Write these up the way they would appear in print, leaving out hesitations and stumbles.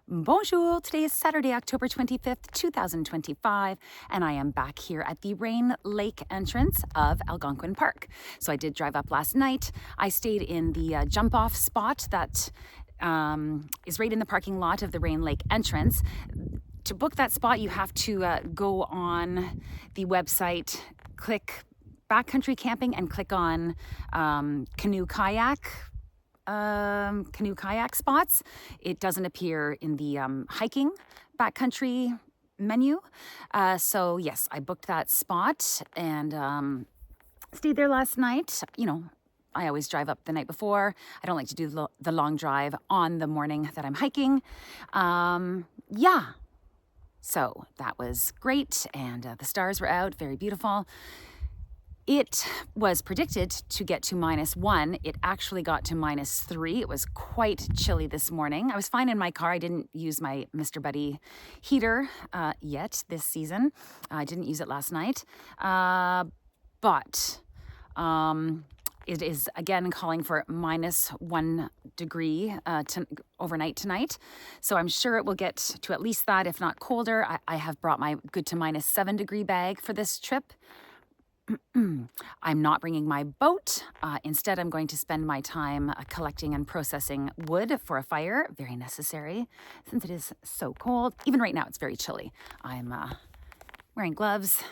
Bonjour! Today is Saturday, October 25th, 2025, and I am back here at the Rain Lake entrance of Algonquin Park. So I did drive up last night. I stayed in the jump-off spot that is right in the parking lot of the Rain Lake entrance. To book that spot, you have to go on the website, click Backcountry Camping, and click on canoe kayak spots. It doesn't appear in the hiking backcountry menu. So yes, I booked that spot and stayed there last night. You know, I always drive up the night before. I don't like to do the long drive on the morning that I'm hiking. Yeah, so that was great, and the stars were out, very beautiful. It was predicted to get to -1. It actually got to -3. It was quite chilly this morning. I was fine in my car. I didn't use my Mr. Buddy heater yet this season. I didn't use it last night. But it is again calling for -1 degree overnight tonight. So I'm sure it will get to at least that, if not colder. I have brought my good to -7 degree bag for this trip. I'm not bringing my boat. Instead, I'm going to spend my time collecting and processing wood for a fire. Very necessary since it is so cold. Even right now, it's very chilly. I'm wearing gloves,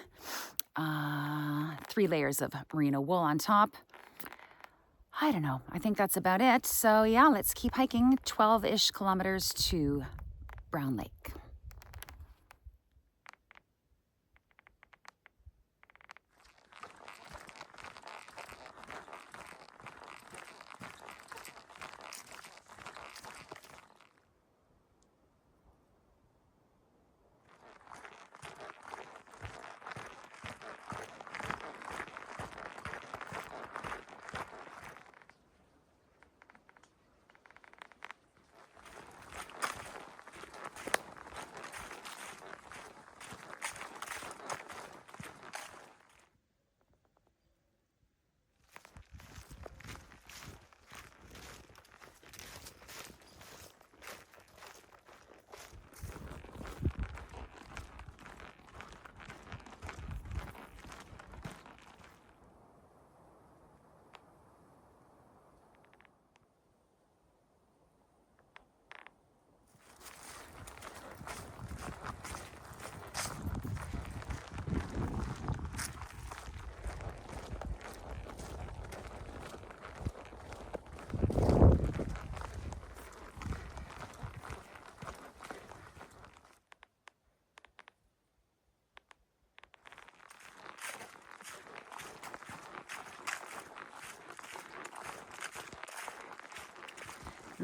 3 layers of merino wool on top. I don't know. I think that's about it. So yeah, let's keep hiking 12-ish kilometers to Brown Lake.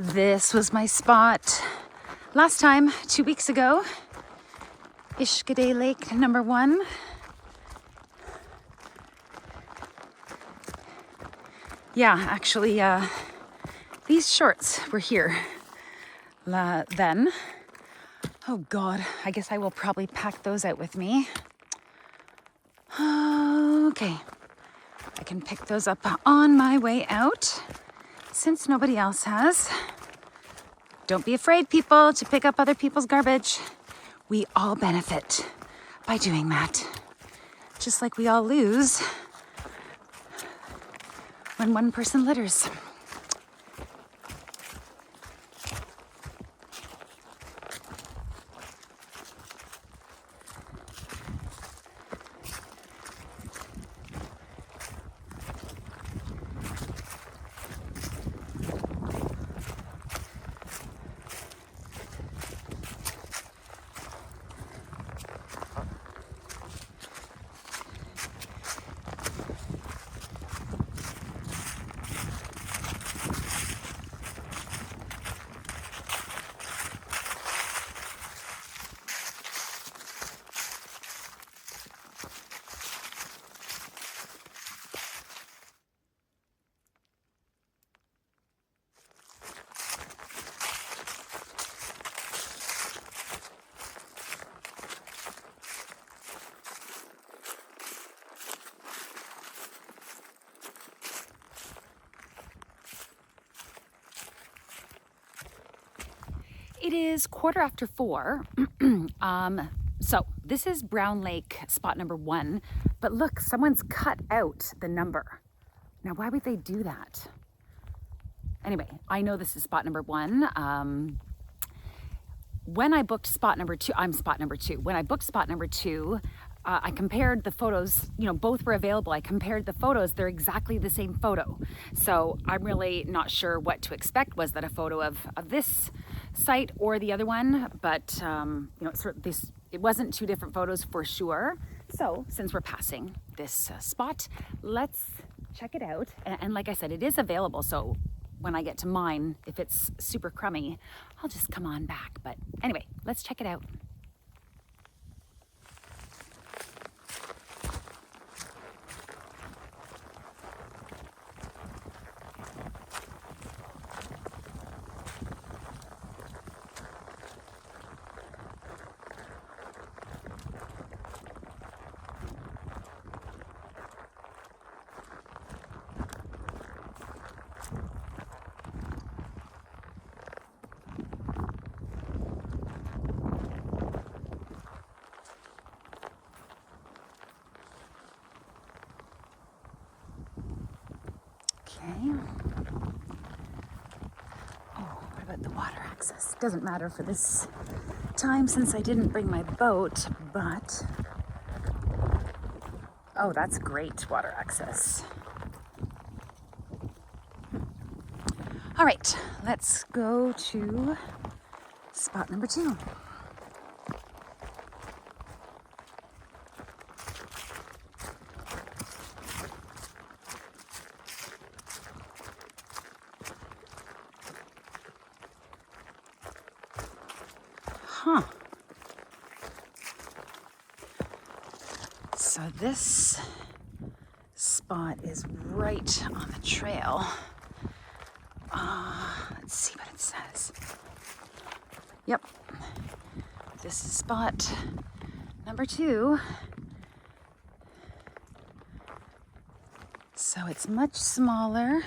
This was my spot last time, 2 weeks ago. Ishkade Lake number 1. Yeah, actually, these shorts were here then. Oh God, I guess I will probably pack those out with me. Okay, I can pick those up on my way out since nobody else has. Don't be afraid, people, to pick up other people's garbage. We all benefit by doing that. Just like we all lose when one person litters. It is 4:15. So this is Brown Lake spot number 1, but look, someone's cut out the number. Now, why would they do that? Anyway, I know this is spot number 1. When I booked spot number 2, I'm spot number 2. When I booked spot number 2, I compared the photos, both were available. I compared the photos, they're exactly the same photo. So I'm really not sure what to expect. Was that a photo of this site or the other one? But, it wasn't 2 different photos for sure. So since we're passing this spot, let's check it out. And like I said, it is available. So when I get to mine, if it's super crummy, I'll just come on back. But anyway, let's check it out. Okay. Oh, what about the water access? Doesn't matter for this time since I didn't bring my boat, but... Oh, that's great water access. All right, let's go to spot number 2. Huh. So this spot is right on the trail. Let's see what it says. Yep. This is spot number 2. So it's much smaller,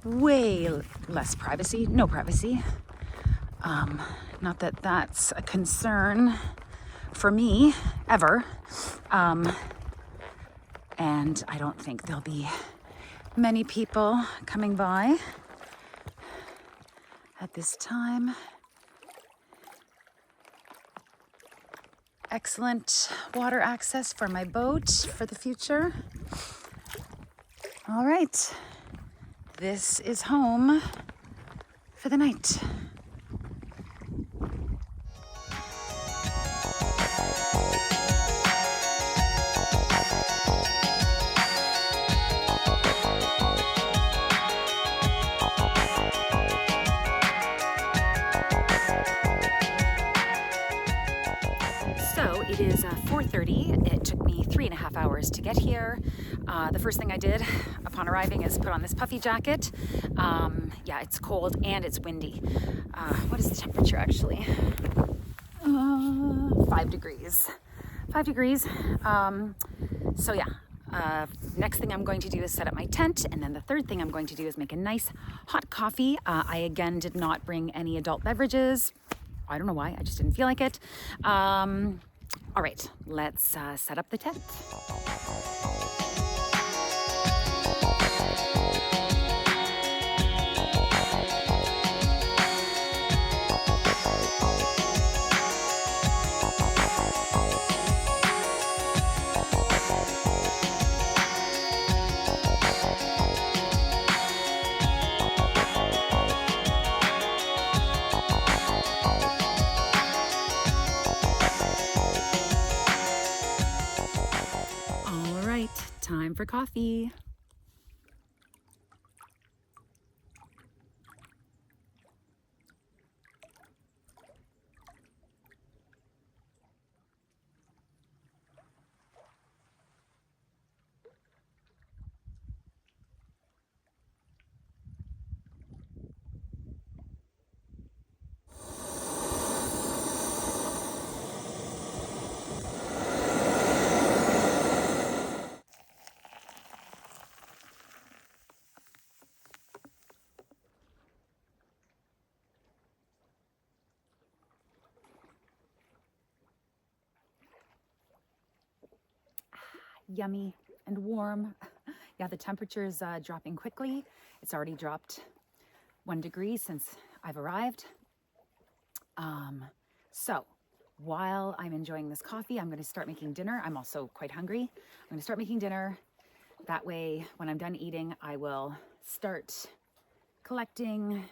way less privacy, no privacy. Not that that's a concern for me, ever. And I don't think there'll be many people coming by at this time. Excellent water access for my boat for the future. All right, this is home for the night. It is 4:30. It took me 3.5 hours to get here. The first thing I did upon arriving is put on this puffy jacket. Yeah, it's cold and it's windy. What is the temperature actually? 5 degrees. 5 degrees. So yeah, next thing I'm going to do is set up my tent, and then the third thing I'm going to do is make a nice hot coffee. I again did not bring any adult beverages. I don't know why, I just didn't feel like it. All right, let's set up the tent. Time for coffee. Yummy and warm. Yeah, the temperature is dropping quickly. It's already dropped 1 degree since I've arrived. So while I'm enjoying this coffee, I'm going to start making dinner. I'm also quite hungry. I'm going to start making dinner. That way, when I'm done eating, I will start collecting,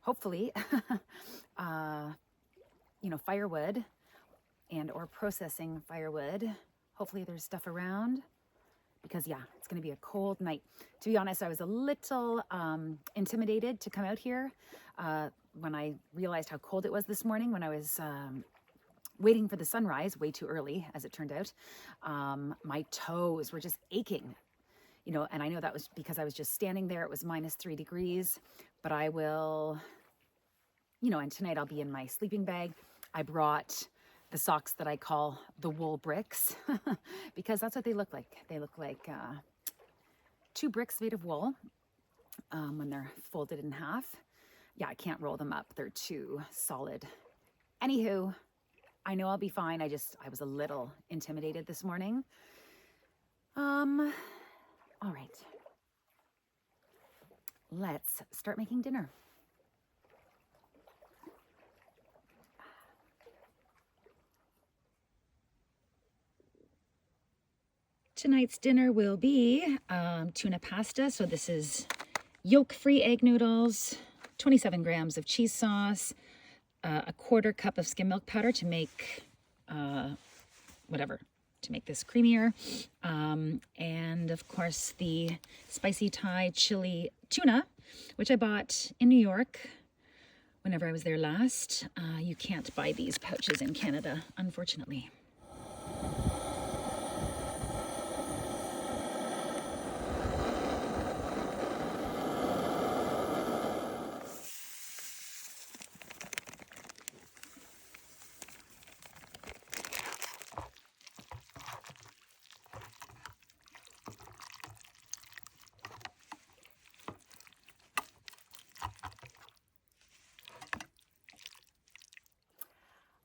hopefully, firewood and or processing firewood. Hopefully there's stuff around, because yeah, it's going to be a cold night. To be honest, I was a little intimidated to come out here when I realized how cold it was this morning when I was waiting for the sunrise, way too early, as it turned out. My toes were just aching, and I know that was because I was just standing there. It was -3 degrees, but I will, and tonight I'll be in my sleeping bag. I brought the socks that I call the wool bricks because that's what they look like. They look like 2 bricks made of wool when they're folded in half. Yeah, I can't roll them up. They're too solid. Anywho, I know I'll be fine. I was a little intimidated this morning. All right. Let's start making dinner. Tonight's dinner will be tuna pasta. So this is yolk-free egg noodles, 27 grams of cheese sauce, a 1/4 cup of skim milk powder to make to make this creamier, and of course the spicy Thai chili tuna, which I bought in New York whenever I was there last. You can't buy these pouches in Canada, unfortunately.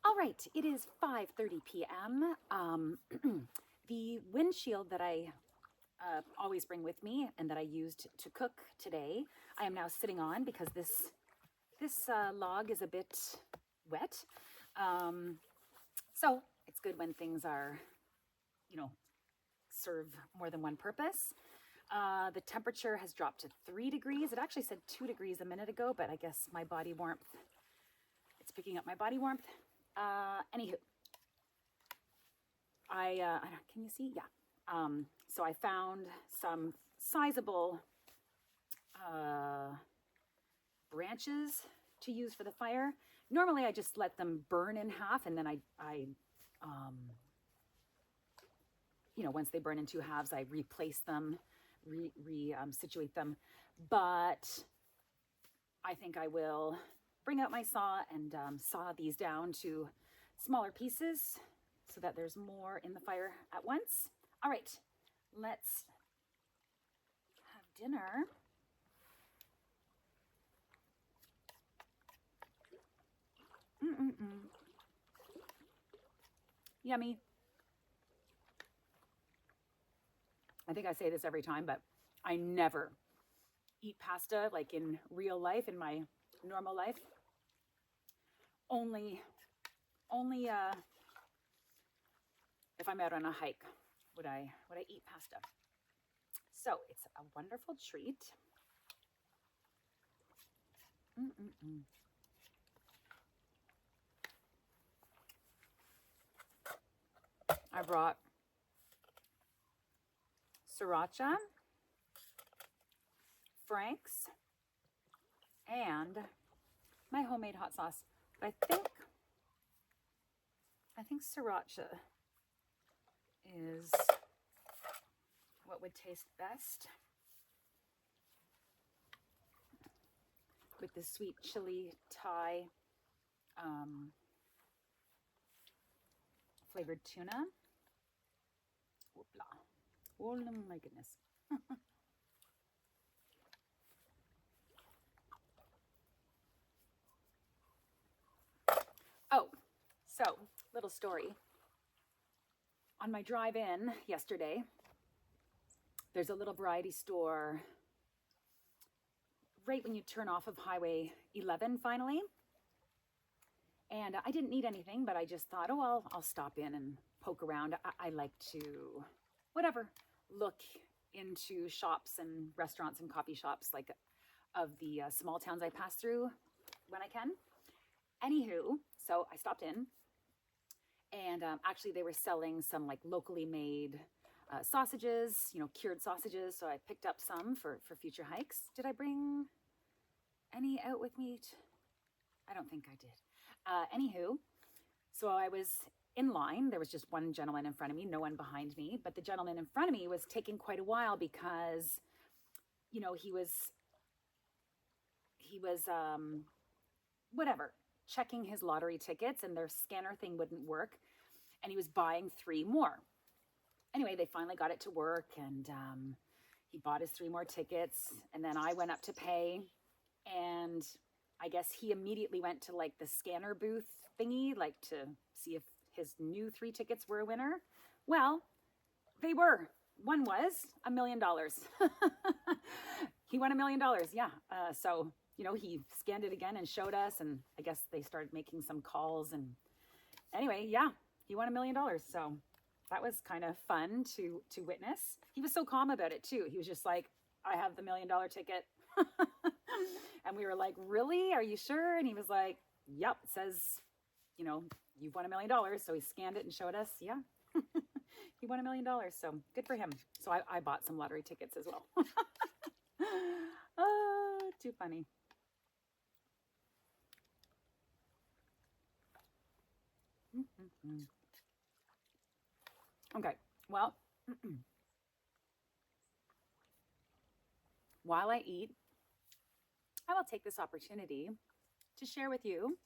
All right, it is 5:30 p.m. The windshield that I always bring with me and that I used to cook today, I am now sitting on because this log is a bit wet. So it's good when things are, serve more than one purpose. The temperature has dropped to 3 degrees. It actually said 2 degrees a minute ago, but I guess my body warmth, it's picking up my body warmth. Anywho, can you see? Yeah. So I found some sizable branches to use for the fire. Normally I just let them burn in half, and then you know, once they burn in two halves, I replace them, situate them. But I think I will bring out my saw and saw these down to smaller pieces so that there's more in the fire at once. All right, let's have dinner. Yummy. I think I say this every time, but I never eat pasta like in real life, in my normal life. Only if I'm out on a hike would I eat pasta. So it's a wonderful treat. I brought sriracha, Frank's, and my homemade hot sauce. But I think sriracha is what would taste best with the sweet chili Thai flavored tuna. Whoopla. Oh my goodness. Oh, so little story. On my drive in yesterday, there's a little variety store right when you turn off of Highway 11 finally. And I didn't need anything, but I just thought, oh, I'll stop in and poke around. I like to, whatever, look into shops and restaurants and coffee shops, like of the small towns I pass through when I can. Anywho, so I stopped in, and actually they were selling some like locally made sausages, you know, cured sausages. So I picked up some for future hikes. Did I bring any out with me? I don't think I did. Anywho, so I was in line. There was just one gentleman in front of me, no one behind me. But the gentleman in front of me was taking quite a while because, you know, he was whatever, checking his lottery tickets, and their scanner thing wouldn't work. And he was buying 3 more. Anyway, they finally got it to work, and he bought his 3 more tickets. And then I went up to pay, and I guess he immediately went to like the scanner booth thingy, like to see if his new 3 tickets were a winner. Well, they were. One was $1 million. He won $1 million. Yeah. So, you know, he scanned it again and showed us, and I guess they started making some calls. And anyway, yeah, he won $1 million. So that was kind of fun to witness. He was so calm about it too. He was just like, I have the $1 million ticket. And we were like, really? Are you sure? And he was like, yep, it says, you know, you've won $1 million. So he scanned it and showed us. Yeah. He won $1 million. So good for him. So I bought some lottery tickets as well. Oh, too funny. Okay, well, while I eat, I will take this opportunity to share with you.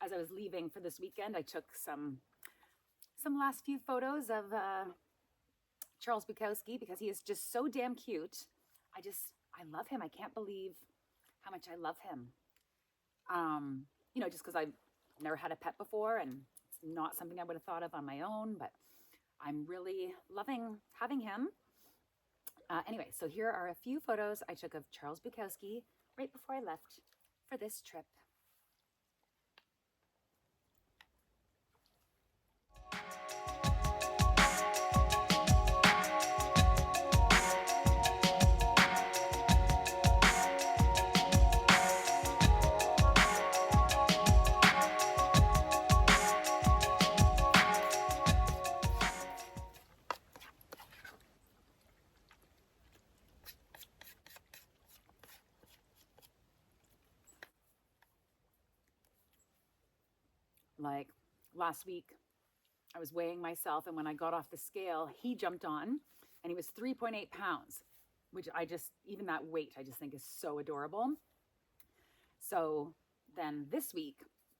As I was leaving for this weekend, I took some last few photos of Charles Bukowski because he is just so damn cute. I love him. I can't believe how much I love him. You know, just because I've never had a pet before, and it's not something I would have thought of on my own, but I'm really loving having him. Anyway, so here are a few photos I took of Charles Bukowski right before I left for this trip. Like last week, I was weighing myself, and when I got off the scale, he jumped on and he was 3.8 pounds, which even that weight, I just think is so adorable. So then this week,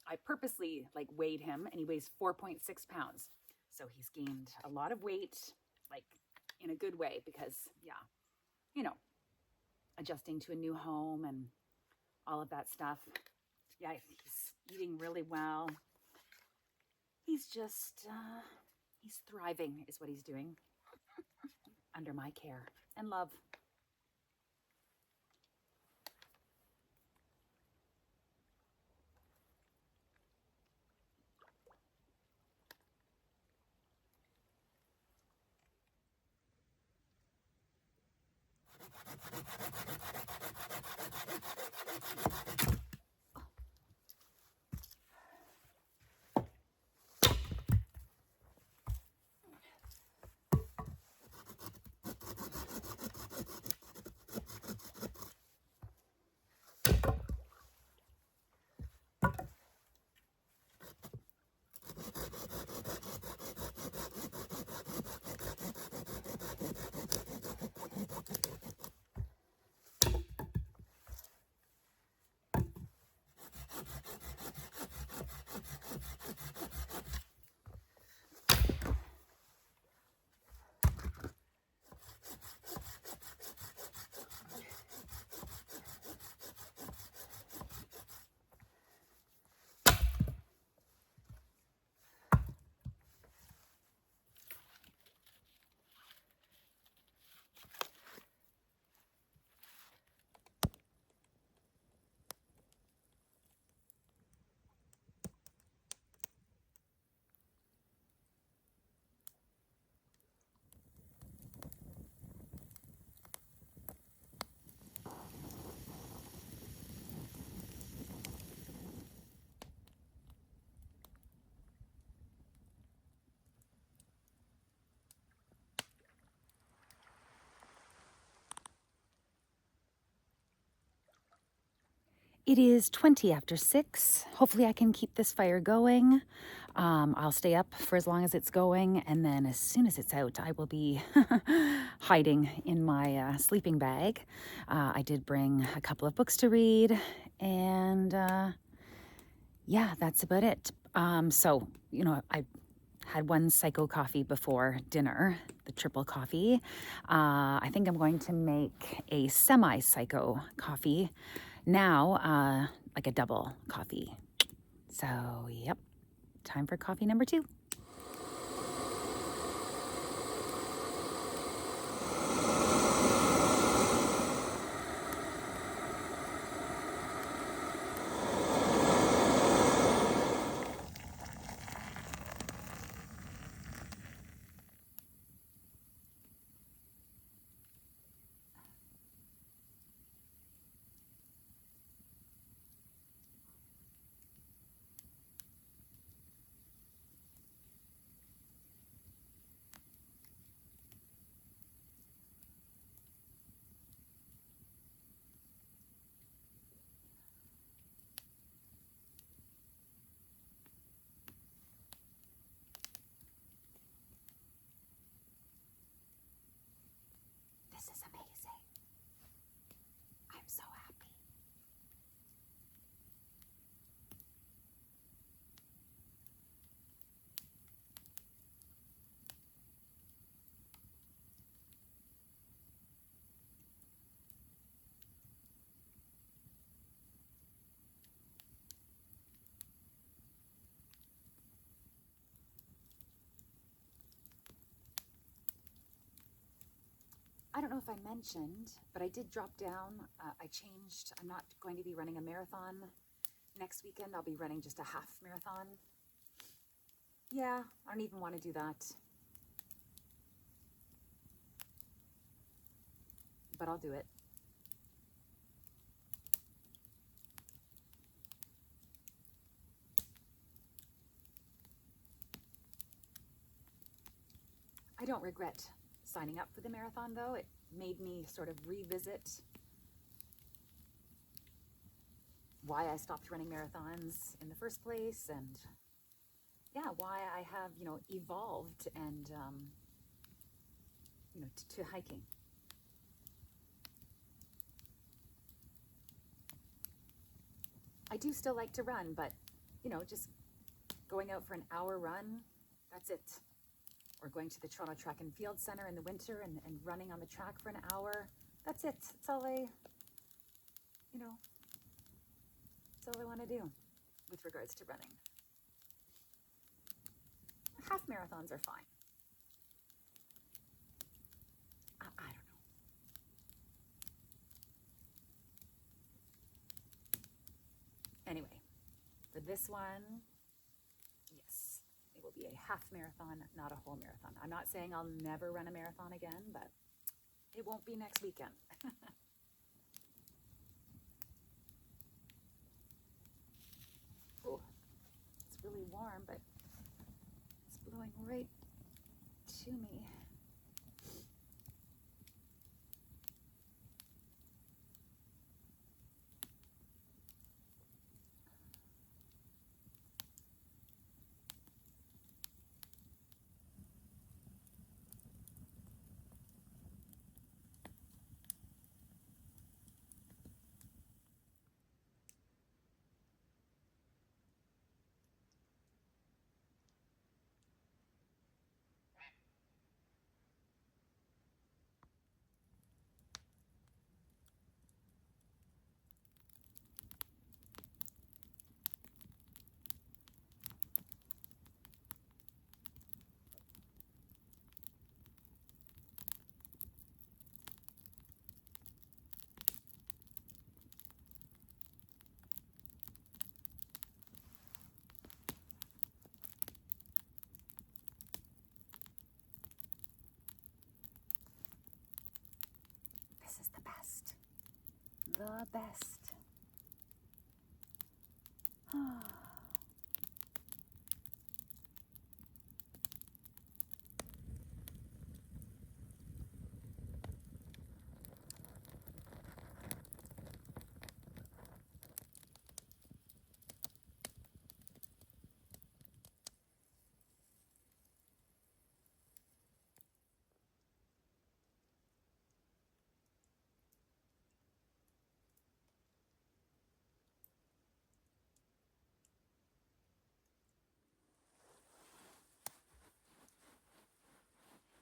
I purposely like weighed him, and he weighs 4.6 pounds. So he's gained a lot of weight, like in a good way, because yeah, adjusting to a new home and all of that stuff. Yeah, he's eating really well. He's just, he's thriving is what he's doing under my care and love. It is 20 after 6. Hopefully I can keep this fire going. I'll stay up for as long as it's going, and then as soon as it's out, I will be hiding in my sleeping bag. I did bring a couple of books to read, and yeah, that's about it. So, I had one psycho coffee before dinner, the triple coffee. I think I'm going to make a semi-psycho coffee now, like a double coffee. So, yep, time for coffee number 2. This is amazing. I'm so happy. I don't know if I mentioned, but I did drop down. I changed. I'm not going to be running a marathon next weekend. I'll be running just a half marathon. Yeah, I don't even want to do that. But I'll do it. I don't regret signing up for the marathon, though. It made me sort of revisit why I stopped running marathons in the first place, and yeah, why I have, evolved and, to hiking. I do still like to run, but, just going out for an hour run, that's it. Or going to the Toronto Track and Field Center in the winter and running on the track for an hour. That's it. That's all that's all I want to do with regards to running. Half marathons are fine. I don't know. Anyway, for this one, yes, it will be a half marathon, not a whole marathon. I'm not saying I'll never run a marathon again, but it won't be next weekend. Oh, it's really warm, but it's blowing right to me. This is the best. The best.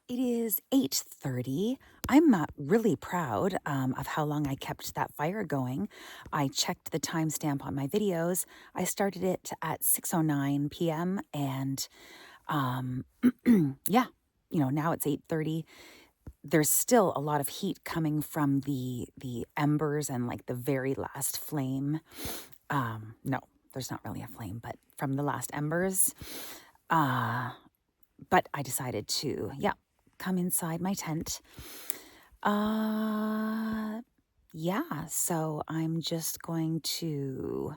It is 8:30. I'm really proud of how long I kept that fire going. I checked the timestamp on my videos. I started it at 6:09 p.m. and yeah, now it's 8:30. There's still a lot of heat coming from the embers and like the very last flame. No, there's not really a flame, but from the last embers. But I decided to, come inside my tent. Yeah, so I'm just going to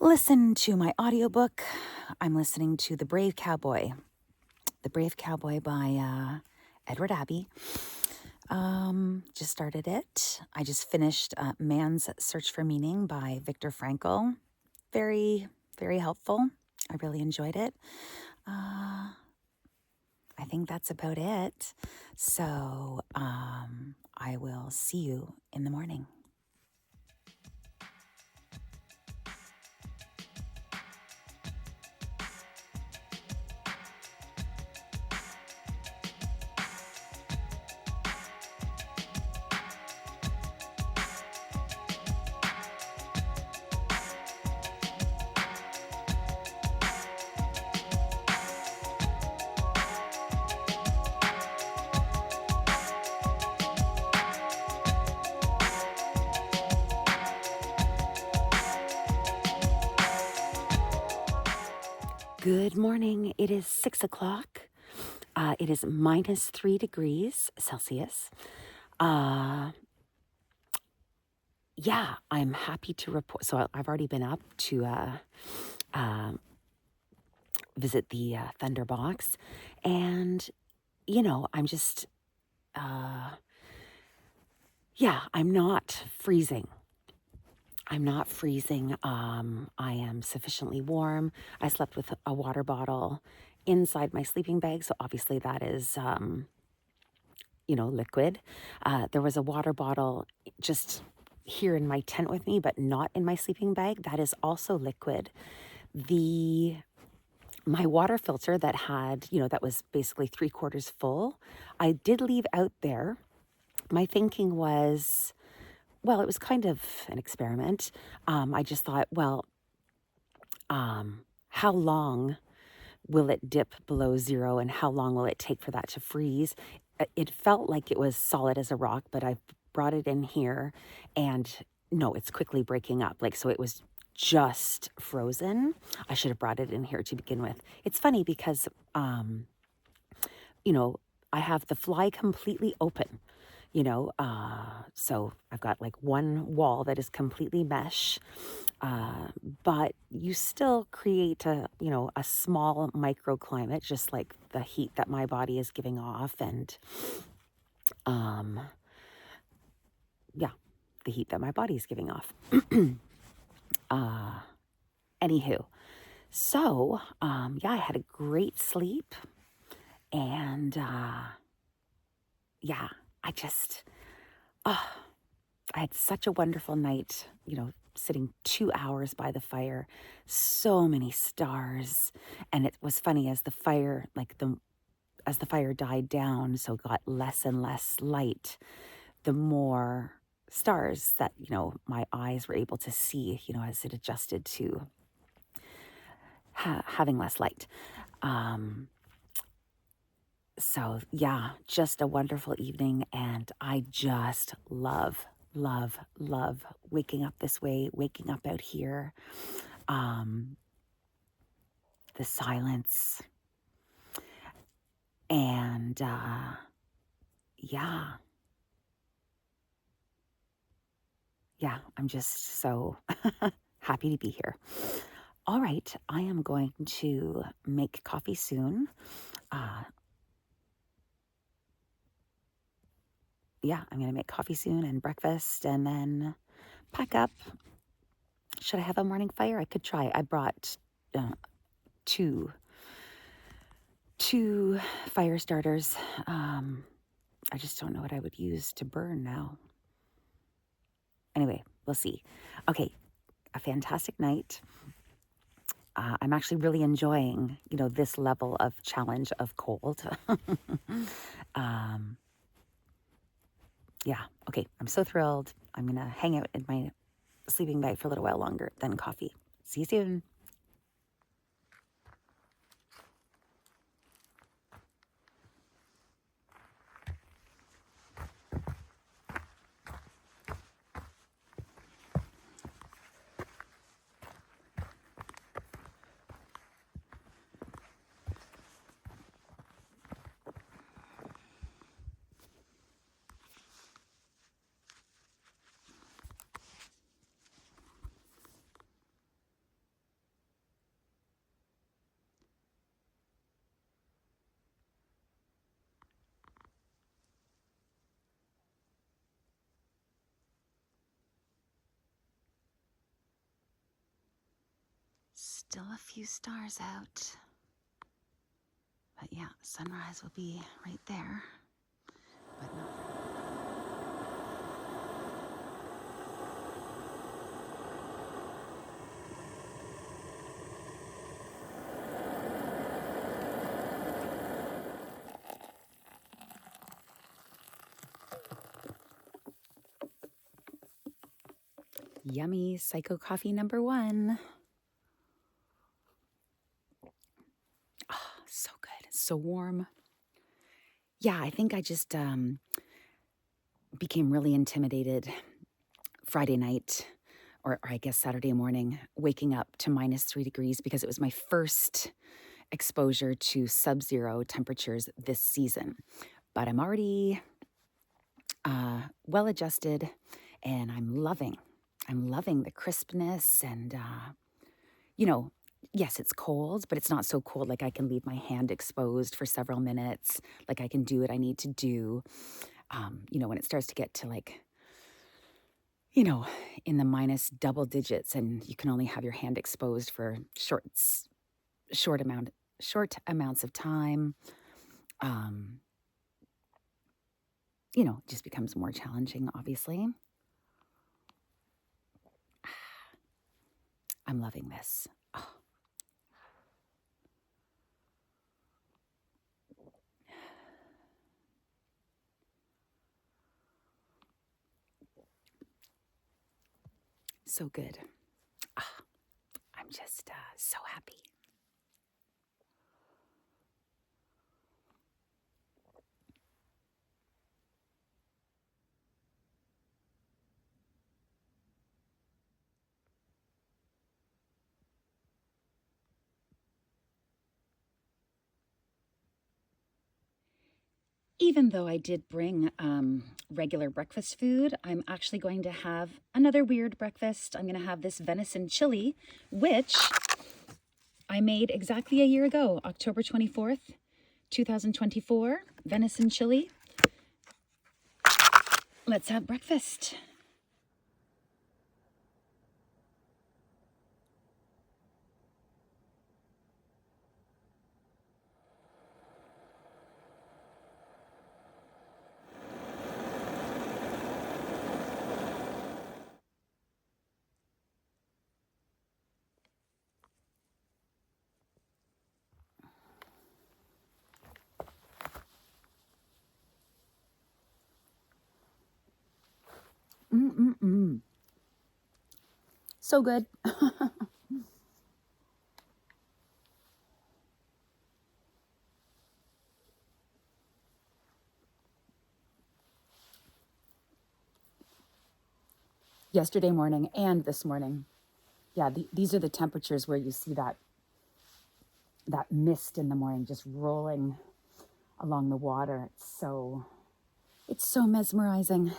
listen to my audiobook. I'm listening to The Brave Cowboy by Edward Abbey. Just started it. I just finished Man's Search for Meaning by Viktor Frankl. Very, very helpful. I really enjoyed it. I think that's about it. So I will see you in the morning. Good morning. It is 6 o'clock. It is minus 3 degrees Celsius. Yeah, I'm happy to report. So I've already been up to visit the Thunderbox. And, I'm just, I'm not freezing. I'm not freezing. I am sufficiently warm. I slept with a water bottle inside my sleeping bag, so obviously that is, liquid. There was a water bottle just here in my tent with me, but not in my sleeping bag. That is also liquid. The My water filter that had, that was basically 3/4 full, I did leave out there. My thinking was, well, it was kind of an experiment. I just thought, well, how long will it dip below zero and how long will it take for that to freeze? It felt like it was solid as a rock, but I brought it in here and no, it's quickly breaking up. Like, so it was just frozen. I should have brought it in here to begin with. It's funny because, you know, I have the fly completely open, so I've got like one wall that is completely mesh, uh, but you still create a small microclimate, just like the heat that my body is giving off, and um, yeah, the heat that my body is giving off. uh, Anywho, so yeah, I had a great sleep, and yeah, I just, oh, I had such a wonderful night, sitting 2 hours by the fire, so many stars. And it was funny as the fire, as the fire died down, so it got less and less light, the more stars that, my eyes were able to see, as it adjusted to having less light. Um, so yeah, just a wonderful evening. And I just love waking up this way, waking up out here. Um, the silence. And yeah, I'm just so happy to be here. All right, I am going to make coffee soon. Uh, I'm going to make coffee soon and breakfast and then pack up. Should I have a morning fire? I could try. I brought uh, two fire starters. I just don't know what I would use to burn now. Anyway, we'll see. Okay, a fantastic night. I'm actually really enjoying, this level of challenge of cold. um, yeah, okay, I'm so thrilled. I'm going to hang out in my sleeping bag for a little while longer than coffee. See you soon. Still a few stars out. But yeah, sunrise will be right there. But not. Yummy psycho coffee number 1. Oh, so good. It's so warm. Yeah, I think I just became really intimidated Friday night, or I guess Saturday morning, waking up to -3 degrees because it was my first exposure to subzero temperatures this season. But I'm already well adjusted, and I'm loving the crispness and, yes, it's cold, but it's not so cold. Like I can leave my hand exposed for several minutes. Like I can do what I need to do. When it starts to get to like you know, in the minus double digits, and you can only have your hand exposed for short amounts of time. Um, it just becomes more challenging, obviously. I'm loving this. Oh. So good. I'm just so happy. Even though I did bring regular breakfast food, I'm actually going to have another weird breakfast. I'm going to have this venison chili, which I made exactly a year ago, October 24th, 2024. Venison chili. Let's have breakfast. So good. Yesterday morning and this morning. Yeah, these are the temperatures where you see that mist in the morning just rolling along the water. It's so mesmerizing.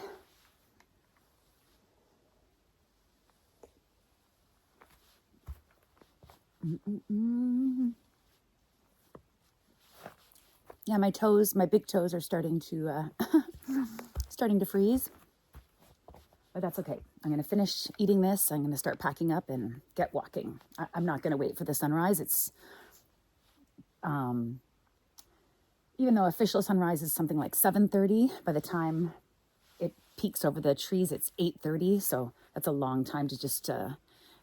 Yeah, my big toes are starting to freeze, but that's okay. I'm going to finish eating this. I'm going to start packing up and get walking. I'm not going to wait for the sunrise. It's, even though official sunrise is something like 7:30, by the time it peaks over the trees, it's 8:30. So that's a long time to just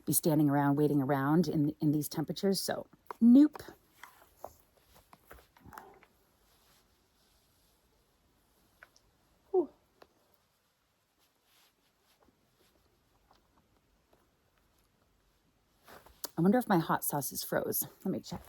be standing around, waiting around in these temperatures. So, nope. Whew. I wonder if my hot sauce is froze. Let me check.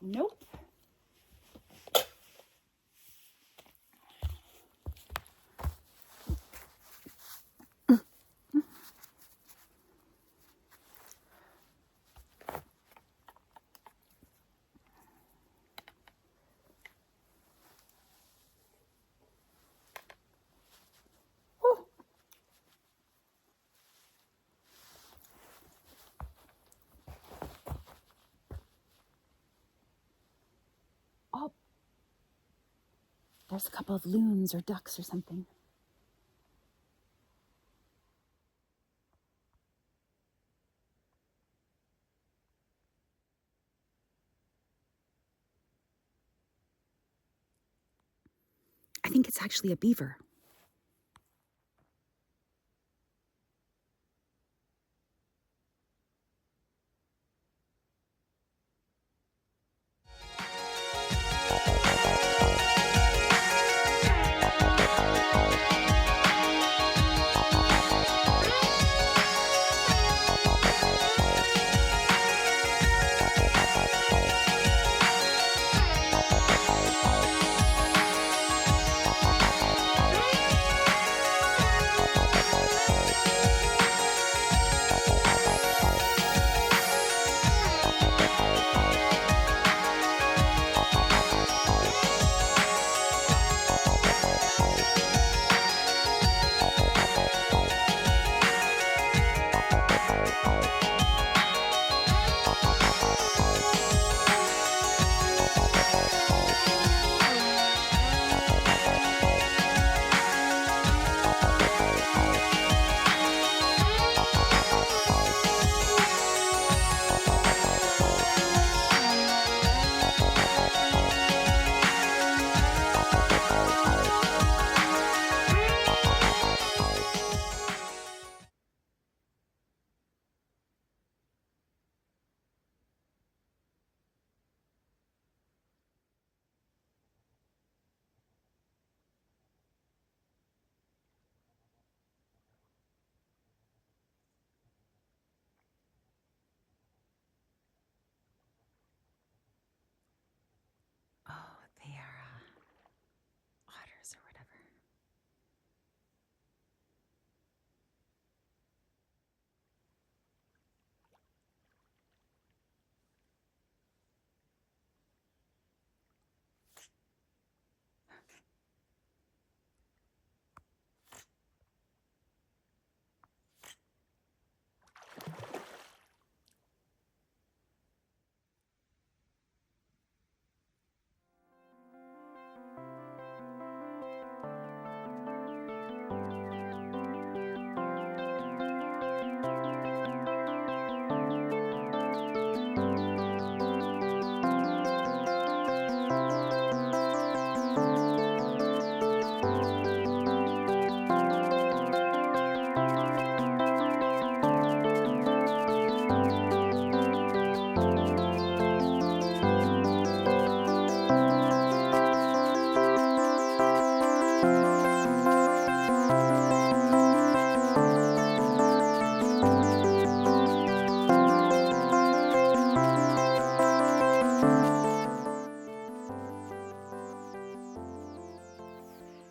Nope. Oh, there's a couple of loons or ducks or something. I think it's actually a beaver.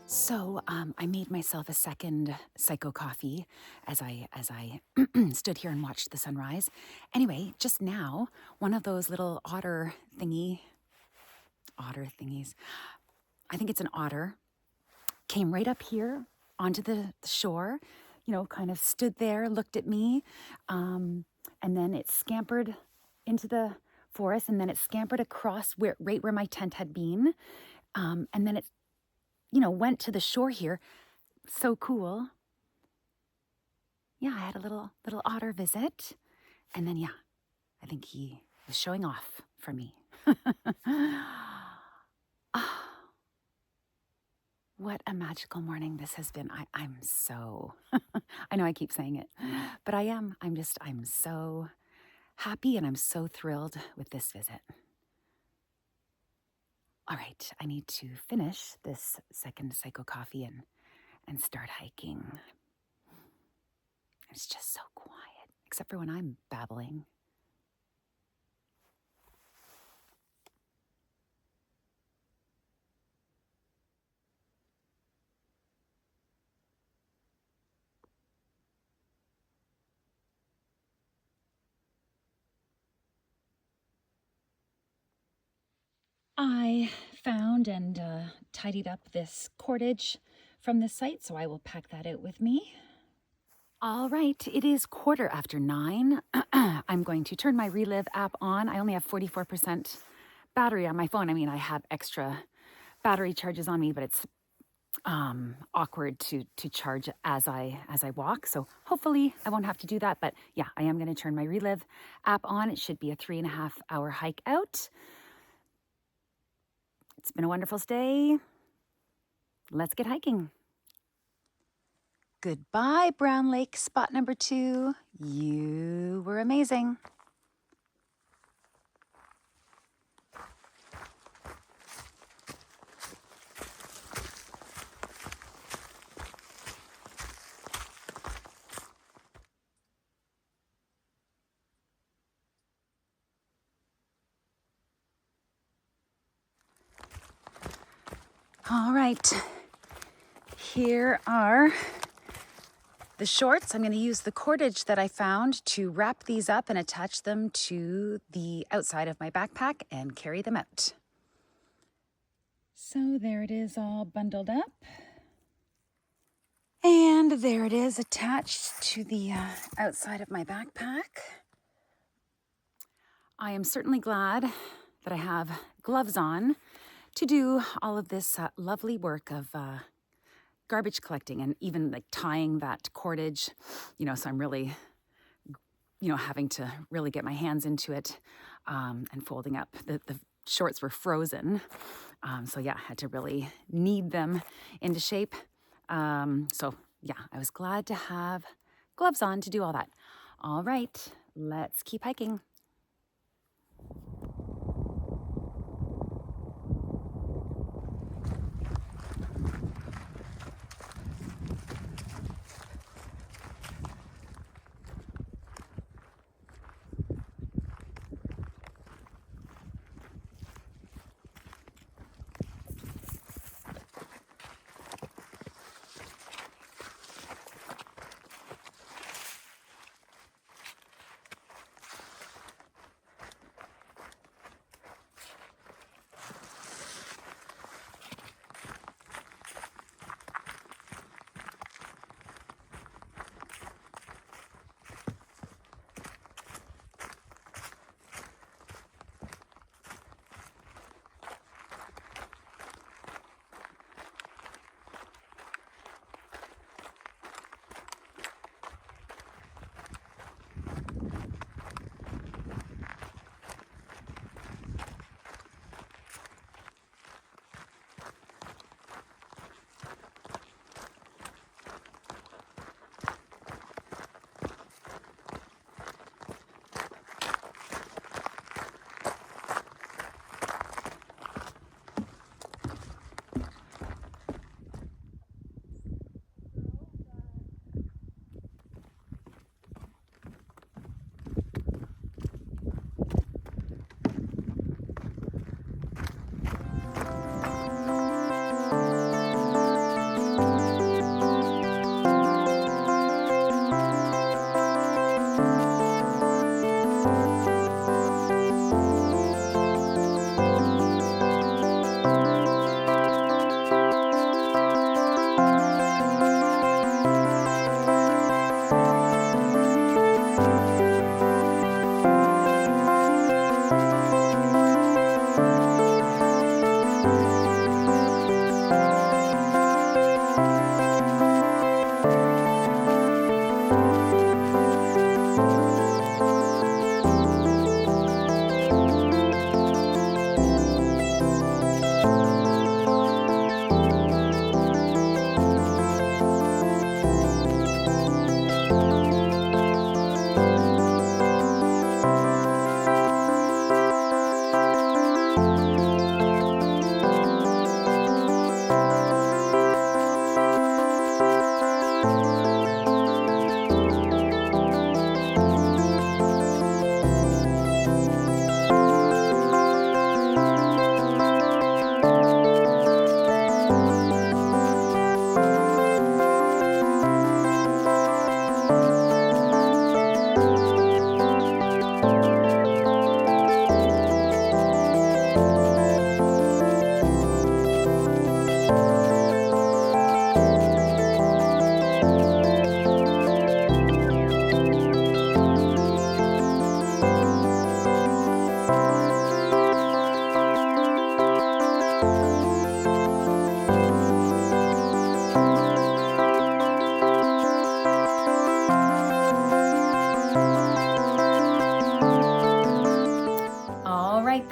So I made myself a second psycho coffee as I stood here and watched the sunrise. Anyway, just now, one of those little otter thingies, I think it's an otter, came right up here onto the shore, kind of stood there, looked at me, and then it scampered into the forest, and then it scampered across right where my tent had been, and then it went to the shore here. So cool. Yeah, I had a little otter visit. And then, yeah, I think he was showing off for me. Ah, what a magical morning this has been. I'm so, I know I keep saying it, but I am. I'm so happy and I'm so thrilled with this visit. All right, I need to finish this second psycho coffee and start hiking. It's just so quiet, except for when I'm babbling. I found and tidied up this cordage from the site, so I will pack that out with me. All right, it is 9:15. I'm going to turn my Relive app on. I only have 44% battery on my phone. I mean, I have extra battery charges on me, but it's awkward to charge as I walk. So hopefully I won't have to do that. But yeah, I am going to turn my Relive app on. It should be a 3.5-hour hike out. It's been a wonderful stay. Let's get hiking. Goodbye, Brown Lake spot number 2. You were amazing. All right, here are the shorts. I'm going to use the cordage that I found to wrap these up and attach them to the outside of my backpack and carry them out. So there it is, all bundled up. And there it is attached to the outside of my backpack. I am certainly glad that I have gloves on to do all of this lovely work of garbage collecting and even like tying that cordage, so I'm really, having to really get my hands into it and folding up. The shorts were frozen. So yeah, I had to really knead them into shape. So yeah, I was glad to have gloves on to do all that. All right, let's keep hiking.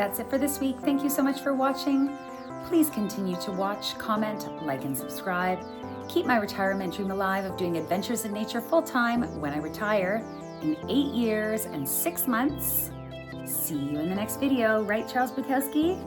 that's it for this week. Thank you so much for watching. Please continue to watch, comment, like, and subscribe. Keep my retirement dream alive of doing adventures in nature full-time when I retire in 8 years and 6 months. See you in the next video, right, Charles Bukowski?